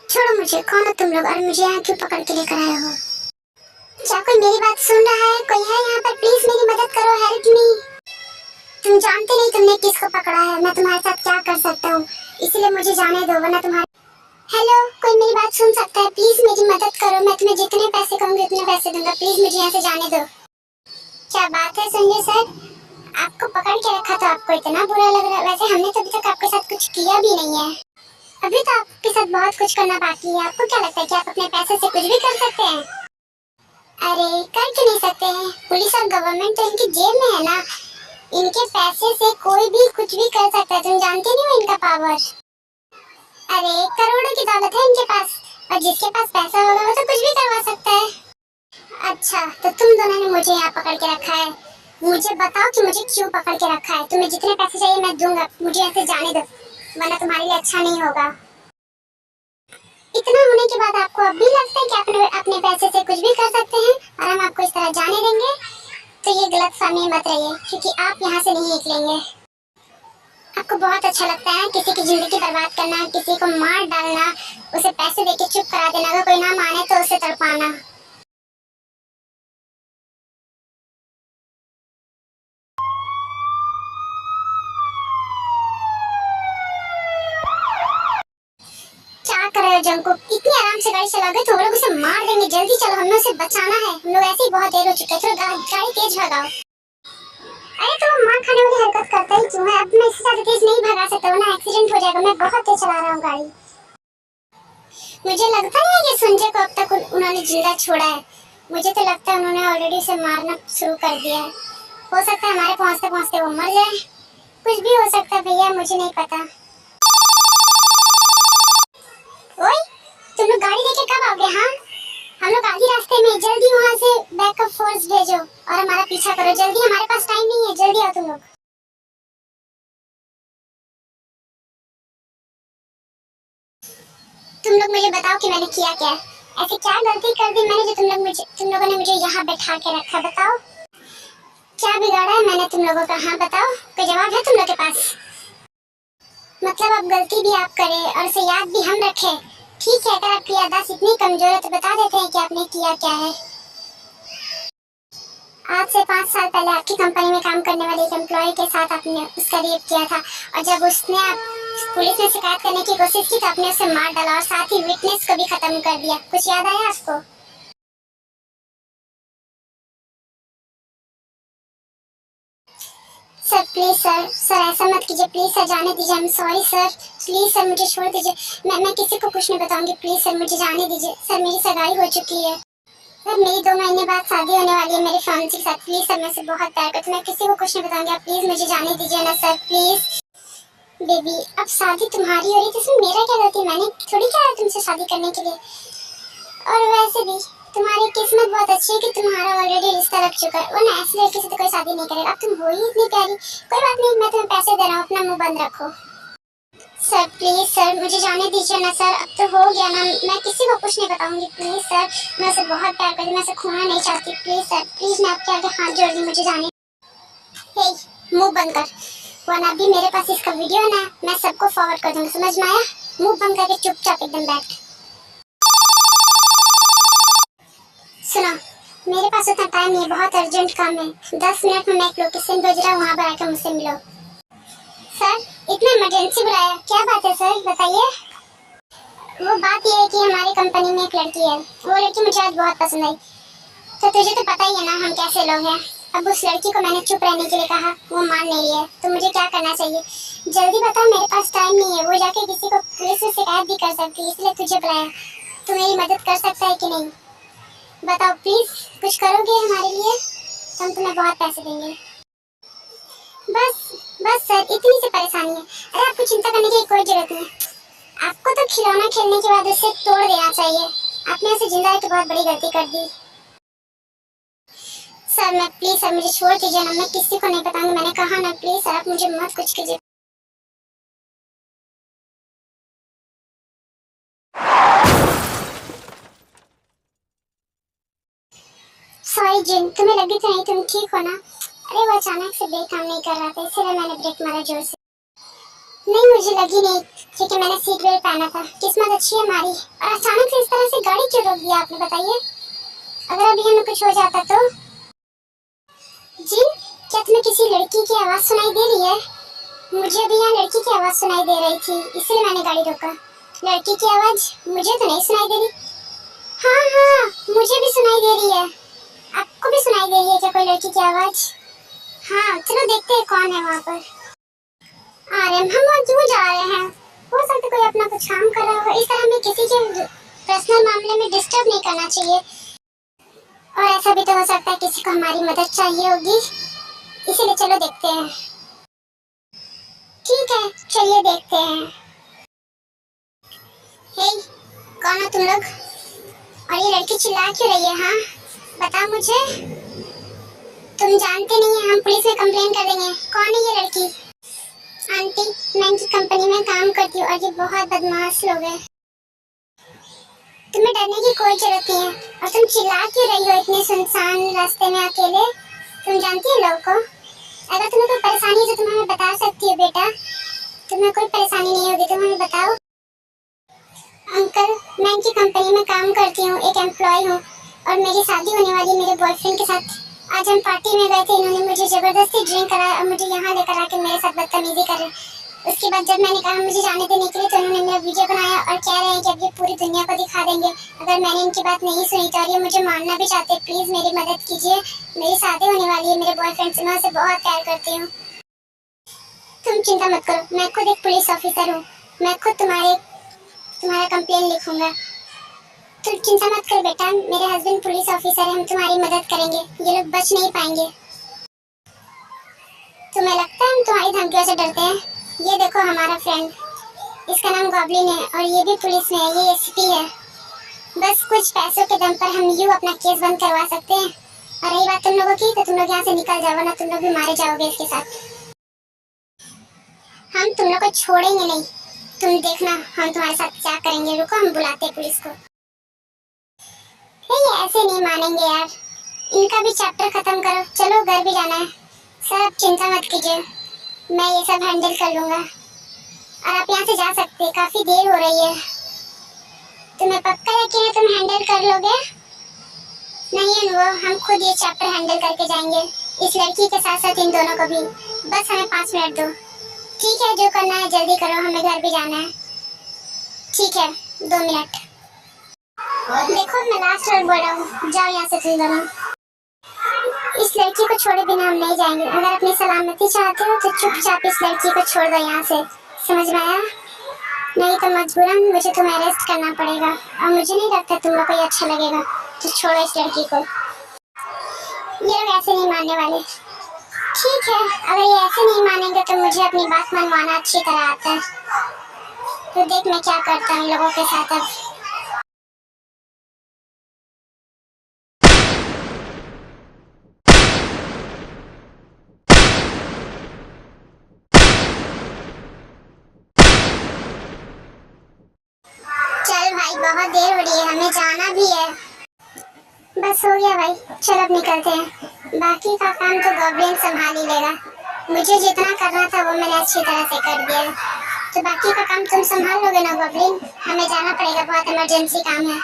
छोड़ो मुझे, कौन हो तुम लोग और मुझे यहाँ क्यों पकड़ के लेकर आए हो? क्या कोई मेरी बात सुन रहा है? कोई है यहाँ पर? प्लीज मेरी मदद करो, हेल्प मी। तुम जानते नहीं तुमने किसको पकड़ा है, मैं तुम्हारे साथ क्या कर सकता हूँ, इसलिए मुझे जाने दो वरना तुम्हारे। हेलो, कोई मेरी बात सुन सकता है? प्लीज मेरी मदद करो, मैं तुम्हें जितने पैसे कहूँगी उतने पैसे दूंगा, प्लीज मुझे यहाँ से जाने दो। क्या बात है संजय सर, आपको पकड़ के रखा तो आपको इतना बुरा लग रहा है? वैसे हमने तो अभी तक आपके साथ कुछ किया भी नहीं है, अभी तो आपके साथ बहुत कुछ करना बाकी है। आपको क्या लगता है कि आप अपने पैसे से कुछ भी कर सकते हैं? अरे कर क्यों नहीं सकते हैं, पुलिस और गवर्नमेंट तो इनकी जेब में है ना, इनके पैसे से कोई भी कुछ भी कर सकता है, तुम जानते नहीं हो इनका पावर। अरे करोड़ों की दौलत है इनके पास, और जिसके पास पैसा होगा वो तो कुछ भी करवा सकता है। अच्छा तो तुम दोनों ने मुझे यहाँ पकड़ के रखा है, मुझे बताओ कि मुझे क्यों पकड़ के रखा है? तुम्हें जितने पैसे चाहिए मैं दूंगा, मुझे ऐसे जाने दो वरना तुम्हारे लिए अच्छा नहीं होगा। इतना होने के बाद आपको अब भी लगता है कि अपने पैसे से कुछ भी कर सकते हैं और हम आपको इस तरह जाने देंगे? तो ये गलत फहमी मत रहिए, क्योंकि आप यहाँ से नहीं निकलेंगे। आपको बहुत अच्छा लगता है किसी की जिंदगी बर्बाद करना, किसी को मार डालना, उसे पैसे देके चुप करा देना, अगर कोई ना माने तो उसे तड़पाना। क्या कर रहे हो जंकुक, इतनी आराम से गाड़ी चलाओगे तो वो लोग उसे मार देंगे, जल्दी चलो, हमें उसे बचाना है, हम लोग ऐसे ही बहुत देर हो चुके हैं, थोड़ा गाड़ी तेज भगाओ। अरे तो मार खाने वाली हरकत करता ही क्यों है? अब मैं इससे ज्यादा तेज नहीं भगा सकता, वरना एक्सीडेंट हो जाएगा, मैं बहुत तेज चला रहा हूँ गाड़ी। मुझे लगता नहीं है कि संजय को अब तक उन्होंने जिंदा छोड़ा है, मुझे तो लगता है उन्होंने ऑलरेडी उसे मारना शुरू कर दिया है। हो सकता है हमारे पहुंचते पहुंचते वो मर जाए, कुछ भी हो सकता है भैया, मुझे नहीं पता। ओए, तुम लोग गाड़ी लेके कब आओगे? हाँ, हम लोग आगे रास्ते में, जल्दी वहाँ से बैकअप फोर्स भेजो और हमारा पीछा करो जल्दी, हमारे पास टाइम नहीं है, जल्दी आओ तुम लोग। तुम लोग मुझे बताओ कि मैंने किया क्या, ऐसे क्या गलती कर दी मैंने जो तुम लोगों ने मुझे यहाँ बैठा के रखा? बताओ क्या बिगाड़ा है मैंने तुम लोगों का? हाँ बताओ, कोई जवाब है तुम लोग के पास? मतलब अब गलती भी आप करें और उसे याद भी हम रखें? ठीक है, अगर आपकी याददाश्त इतनी कमजोर है तो बता देते हैं कि आपने किया क्या है। आज से 5 साल पहले आपकी कंपनी में काम करने वाले एक एम्प्लॉय के साथ आपने उसका रेप किया था, और जब उसने आप पुलिस में शिकायत करने की कोशिश की तो आपने उसे मार डाला और साथ ही विटनेस को भी खत्म कर दिया। कुछ याद आया आपको? सर प्लीज सर, सर ऐसा मत कीजिए, प्लीज सर जाने दीजिए, I am sorry sir, please sir मुझे छोड़ दीजिए, मैं किसी को कुछ नहीं बताऊंगी, प्लीज सर मुझे जाने दीजिए, सर मेरी सगाई हो चुकी है, सर मेरी 2 महीने बाद शादी होने वाली है मेरे फियांसे के साथ, प्लीज सर मैं उसे बहुत प्यार करती हूँ, मैं किसी को कुछ नहीं बताऊंगी, आप प्लीज मुझे जाने दीजिए ना सर, प्लीज। बेबी अब शादी तुम्हारी हो रही है, इसमें मेरा क्या गलती? मैंने थोड़ी कहा तुमसे शादी करने के लिए, और वैसे भी तुम्हारी किस्मत बहुत अच्छी है कि तुम्हारा ऑलरेडी रिश्ता लग चुका है, वरना ऐसी लड़की से तो कोई शादी नहीं करेगा। अब तुम हो ही इतनी प्यारी, कोई बात नहीं, मैं तुम्हें पैसे दे रहा हूँ, अपना मुंह बंद रखो। सर प्लीज सर मुझे जाने दीजिए ना सर, अब तो हो गया ना, मैं किसी को कुछ नहीं बताऊंगी, प्लीज सर, मैं उसे बहुत प्यार करती हूँ, मैं उसे खोना नहीं चाहती, प्लीज सर, प्लीज मैं आपके आगे हाथ जोड़ दी, मुझे जाने। हे मुंह बंद कर, वरना अभी मेरे पास इसका वीडियो है ना, मैं सबको फॉरवर्ड कर दूंगा, समझ में आया? मुंह बंद करके चुपचाप एकदम बैठ। सुनो, मेरे पास उतना टाइम नहीं है, बहुत अर्जेंट काम है, 10 मिनट में मैं एक लोकेशन भेज रहा हूँ, वहाँ पर आकर मुझसे मिलो। सर इतना इमरजेंसी बुलाया, क्या बात है सर बताइए? वो बात ये है कि हमारी कंपनी में एक लड़की है, वो लड़की मुझे आज बहुत पसंद आई, तो तुझे तो पता ही है ना हम कैसे लोग हैं। अब उस लड़की को मैंने चुप रहने के लिए कहा, वो मान नहीं रही है, तो मुझे क्या करना चाहिए? जल्दी बता, मेरे पास टाइम नहीं है, वो जाके किसी को पुलिस में शिकायत भी कर सकती है, इसलिए तुझे बुलाया। तू मेरी मदद कर सकता है कि नहीं? बताओ प्लीज, कुछ करोगे हमारे लिए तो हम तुम्हें बहुत पैसे देंगे। बस बस सर, इतनी सी परेशानी है, अरे आपको चिंता करने की कोई जरूरत नहीं, आपको तो खिलौना खेलने के बाद उसे तोड़ देना चाहिए, आपने उसे जिंदा रख के बहुत बड़ी गलती कर दी। सर मैं प्लीज सर मुझे छोड़ दीजिए ना, मैं किसी को नहीं बताऊंगी, मैंने कहा ना, प्लीज सर आप मुझे मत कुछ कीजिए। सॉरी जिन, तुम्हें लगी तो नहीं, तुम ठीक हो ना? अरे वो अचानक से ब्रेक काम नहीं कर रहा था, इसलिए मैंने ब्रेक मारा जोर से। नहीं, मुझे लगी नहीं क्योंकि मैंने सीट बेल्ट पहना था। किस्मत अच्छी है हमारी। और अचानक से इस तरह से गाड़ी क्यों रोक दिया आपने, बताइए? अगर अभी हमें कुछ हो जाता तो? जी, क्या तुम्हें किसी लड़की की आवाज सुनाई दे रही है? मुझे भी यहाँ लड़की की आवाज सुनाई दे रही थी, इसलिए मैंने गाड़ी रोका। लड़की की आवाज मुझे तो नहीं सुनाई दे रही। हाँ हाँ, मुझे भी सुनाई दे रही है। आपको भी सुनाई दे रही है क्या कोई लड़की की आवाज? हाँ, चलो देखते हैं कौन है वहाँ पर। आ रहे हम वहाँ क्यों जा रहे हैं? हो सकता है कोई अपना कुछ काम कर रहा हो। इस तरह हमें किसी के पर्सनल मामले में डिस्टर्ब नहीं करना चाहिए। और ऐसा भी तो हो सकता है किसी को हमारी मदद चाहिए होगी, इसीलिए चलो देखते हैं। ठीक है, चलिए देखते हैं। हे, कौन हो तुम लोग? और ये लड़की चिल्ला क्यों रही है? हाँ, बताओ मुझे। तुम जानते नहीं है, हम पुलिस में कंप्लेन कर देंगे। कौन है ये लड़की? आंटी, मैं इनकी कंपनी में काम करती हूँ और ये बहुत बदमाश लोग हैं। तुम्हें डरने की कोई जरूरत नहीं है। और तुम चिल्ला क्यों रही हो इतने सुनसान रास्ते में अकेले? तुम जानती हो लोगों को? अगर तुम्हें कोई परेशानी है तो तुम हमें बता सकती हो बेटा। तुम्हें कोई परेशानी नहीं होगी, तुम हमें बताओ। अंकल, मैं इनकी कंपनी में काम करती हूँ, एक एम्प्लॉय हूँ और मेरी शादी होने वाली मेरे बॉयफ्रेंड के साथ। आज हम पार्टी में गए थे, इन्होंने मुझे जबरदस्ती ड्रिंक कराया और मुझे यहाँ लेकर आके मेरे साथ बदतमीजी कर रहे। उसके बाद जब मैंने कहा मुझे जाने देने के लिए तो उन्होंने मेरा वीडियो बनाया और कह रहे हैं कि अब ये पूरी दुनिया को दिखा देंगे अगर मैंने इनकी बात नहीं सुनी तो। और ये मुझे मारना भी चाहते। प्लीज मेरी मदद कीजिए, मेरी शादी होने वाली है मेरे बॉयफ्रेंड से, मैं उसे बहुत प्यार करती हूँ। तुम चिंता मत करो, मैं खुद एक पुलिस ऑफिसर हूँ। मैं खुद तुम्हारा कंप्लेन लिखूंगा। तुम चिंता मत करो बेटा, मेरे हस्बैंड पुलिस ऑफिसर हैं, हम तुम्हारी मदद करेंगे। ये लोग बच नहीं पाएंगे। तुम्हें लगता है हम तुम्हारी धमकियों से डरते हैं? ये देखो हमारा फ्रेंड, इसका नाम गॉब्लिन है और ये भी पुलिस में है, ये एसपी है। बस कुछ पैसों के दम पर हम यूं अपना केस बंद करवा सकते हैं। और रही बात तुम लोगों की, तो तुम लोग यहाँ से निकल जाओ वरना तुम लोग भी मारे जाओगे इसके साथ। हम तुम लोग को छोड़ेंगे नहीं, तुम देखना हम तुम्हारे साथ क्या करेंगे। रुको, हम बुलाते हैं पुलिस को। ये ऐसे नहीं मानेंगे यार, इनका भी चैप्टर खत्म करो। चलो घर भी जाना है। सब चिंता मत कीजिए, मैं ये सब हैंडल कर लूंगा और आप यहाँ से जा सकते हैं, काफी देर हो रही है। तुम्हें पक्का यकीन है तुम हैंडल कर लोगे? नहीं अनुभव, हम खुद ये चैप्टर हैंडल करके जाएंगे, इस लड़की के साथ साथ इन दोनों को भी। बस हमें 5 मिनट दो। ठीक है, जो करना है जल्दी करो, हमें घर भी जाना है। ठीक है, 2 मिनट। देखो मैं लास्ट बार बोल रहा हूँ, जाओ यहाँ से तुम दोनों। इस लड़की को छोड़े बिना हम नहीं जाएंगे। अगर अपनी सलामती चाहते हो तो चुपचाप इस लड़की को छोड़ दो यहाँ से, समझ में आया? नहीं तो मजबूरन मुझे तुम्हें अरेस्ट करना पड़ेगा और मुझे नहीं लगता तुम लोग को ये अच्छा लगेगा। तो छोड़ो इस लड़की को, ये लोग ऐसे नहीं मानने वाले। ठीक है, अगर ये ऐसे नहीं मानेंगे तो मुझे अपनी बात मनवाना अच्छी तरह आता है। तो देख मैं क्या करता हूँ लोगों के साथ अब। चल भाई, बहुत देर हो रही है, हमें जाना भी है। बस हो गया भाई, चल अब निकलते हैं। बाकी का काम तो गॉब्लिन संभाल ही लेगा। मुझे जितना करना था वो मैंने अच्छी तरह से कर दिया। तो बाकी का काम तुम संभाल लोगे ना गॉब्लिन? हमें जाना पड़ेगा, बहुत इमरजेंसी काम है।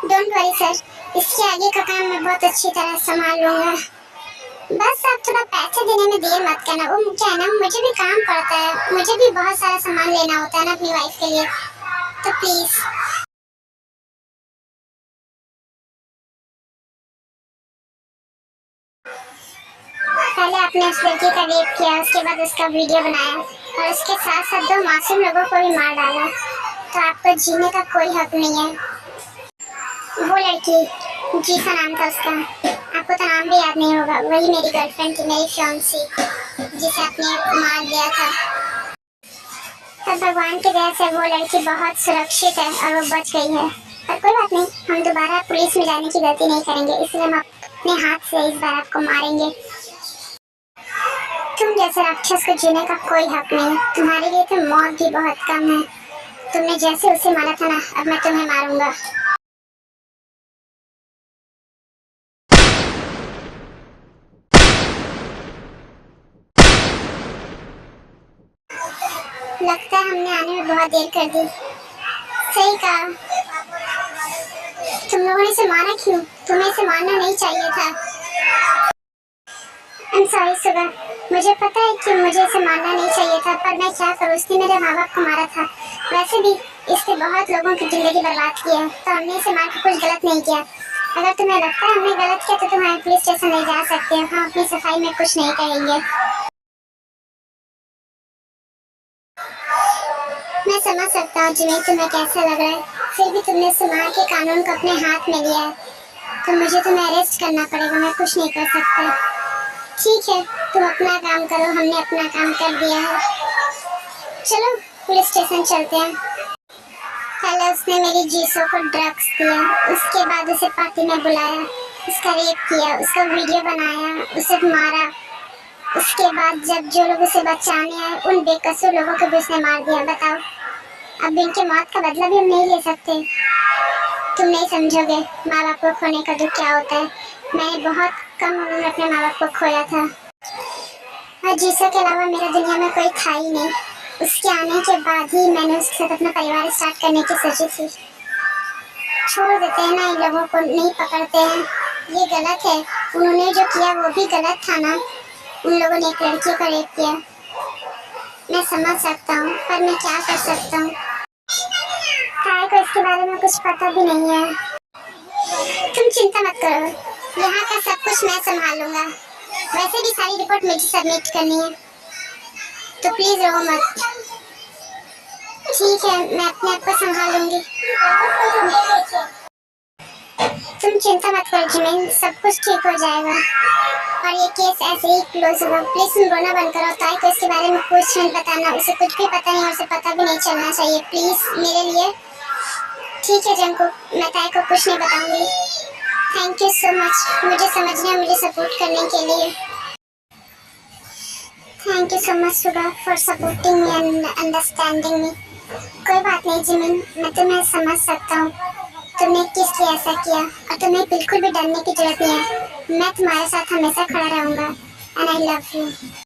डोंट वरी सर, इसके आगे का काम मैं बहुत अच्छी तरह संभाल लूंगा। बस आप थोड़ा पैसे देने में देर मत करना। वो क्या है ना, मुझे भी काम पड़ता है, मुझे भी बहुत सारा सामान लेना होता है ना अपनी वाइफ के लिए। तो प्लीज। पहले आपने उस लड़की का रेप किया, उसके बाद उसका वीडियो बनाया और उसके साथ साथ 2 मासूम लोगों को भी मार डाला। तो आपको जीने का कोई हक नहीं है। वो लड़की, जीसा नाम था उसका, आपको तो नाम भी याद नहीं होगा, वही मेरी गर्लफ्रेंड थी, मेरी फियांसी, जिसे आपने मार दिया था। तो भगवान की दया से वो लड़की बहुत सुरक्षित है और वो बच गई है। पर कोई बात नहीं, हम दोबारा पुलिस में जाने की गलती नहीं करेंगे, इसलिए हम अपने हाथ से इस बार आपको मारेंगे। तुम जैसे राक्षस को जीने का कोई हक नहीं, तुम्हारे लिए तो मौत भी बहुत कम है। तुमने जैसे उसे मारा था ना, अब मैं तुम्हें मारूंगा। लगता है हमने आने में बहुत देर कर दी। सही कहा। तुम लोगों ने इसे मारा क्यों? तुम्हें इसे मारना नहीं चाहिए था। I'm sorry सुबह, मुझे पता है कि मुझे इसे मारना नहीं चाहिए था, पर मैं क्या करूँ, उसने मेरे माँ बाप को मारा था। वैसे भी इसने बहुत लोगों की जिंदगी बर्बाद की है, तो हमने इसे मार के कुछ गलत नहीं किया। अगर तुम्हें लगता है हमने गलत किया तो तुम हमें पुलिस स्टेशन ले जा सकते हो, हम अपनी सफाई में कुछ नहीं कहेंगे। मैं समझ सकता हूँ जिमी, तुम्हें कैसा लग रहा है, फिर भी तुमने सुमार के कानून को अपने हाथ में लिया है, तो मुझे तुम्हें अरेस्ट करना पड़ेगा, मैं कुछ नहीं कर सकता। ठीक है, तुम अपना काम करो, हमने अपना काम कर दिया है। चलो पुलिस स्टेशन चलते हैं। पहले उसने मेरी जीसो को ड्रग्स दिया, उसके बाद उसे पार्टी में बुलाया, उसका रेप किया, उसका वीडियो बनाया, उसे मारा। उसके बाद जब जो लोग उसे बचाने आए उन बेकसूर लोगों को भी उसने मार दिया। बताओ, अब इनके मौत का बदला भी हम नहीं ले सकते। तुम नहीं समझोगे माँ बाप को खोने का दुख क्या होता है। मैंने बहुत कम उम्र में अपने माँ बाप को खोया था, और जीसो के अलावा मेरा दुनिया में कोई था ही नहीं। उसके आने के बाद ही मैंने उसके साथ अपना परिवार स्टार्ट करने की सोची थी। छोड़ देते हैं ना, इन लोगों को नहीं पकड़ते हैं, ये गलत है। उन्होंने जो किया वो भी गलत था ना, उन लोगों ने एक लड़की को रेप किया। मैं समझ सकता हूँ, पर मैं क्या कर सकता हूँ। ताए को इसके बारे में कुछ पता भी नहीं है। तुम चिंता मत करो, यहाँ का सब कुछ मैं संभालूंगा। वैसे भी सारी रिपोर्ट मुझे सबमिट करनी है, तो प्लीज रो मत। ठीक है, मैं अपने आप को संभालूंगी। तुम चिंता मत करो जिमिन, सब कुछ ठीक हो जाएगा, और ये केस ऐसे ही क्लोज होगा। प्लीज तुम रोना बंद करो। ताई को इसके बारे में कुछ नहीं बताना, उसे कुछ भी पता नहीं, और उसे पता भी नहीं चलना चाहिए, प्लीज मेरे लिए। ठीक है जंकु, मैं ताई को कुछ नहीं बताऊंगी। थैंक यू सो मच मुझे समझने और मुझे सपोर्ट करने के लिए। Thank you so much Suga for supporting me and understanding me. कोई बात नहीं जिमिन, मैं तुम्हें समझ सकता हूँ, तुमने किस लिए ऐसा किया, और तुम्हें बिल्कुल भी डरने की जरूरत नहीं है। मैं तुम्हारे साथ हमेशा खड़ा रहूँगा, एंड आई लव यू।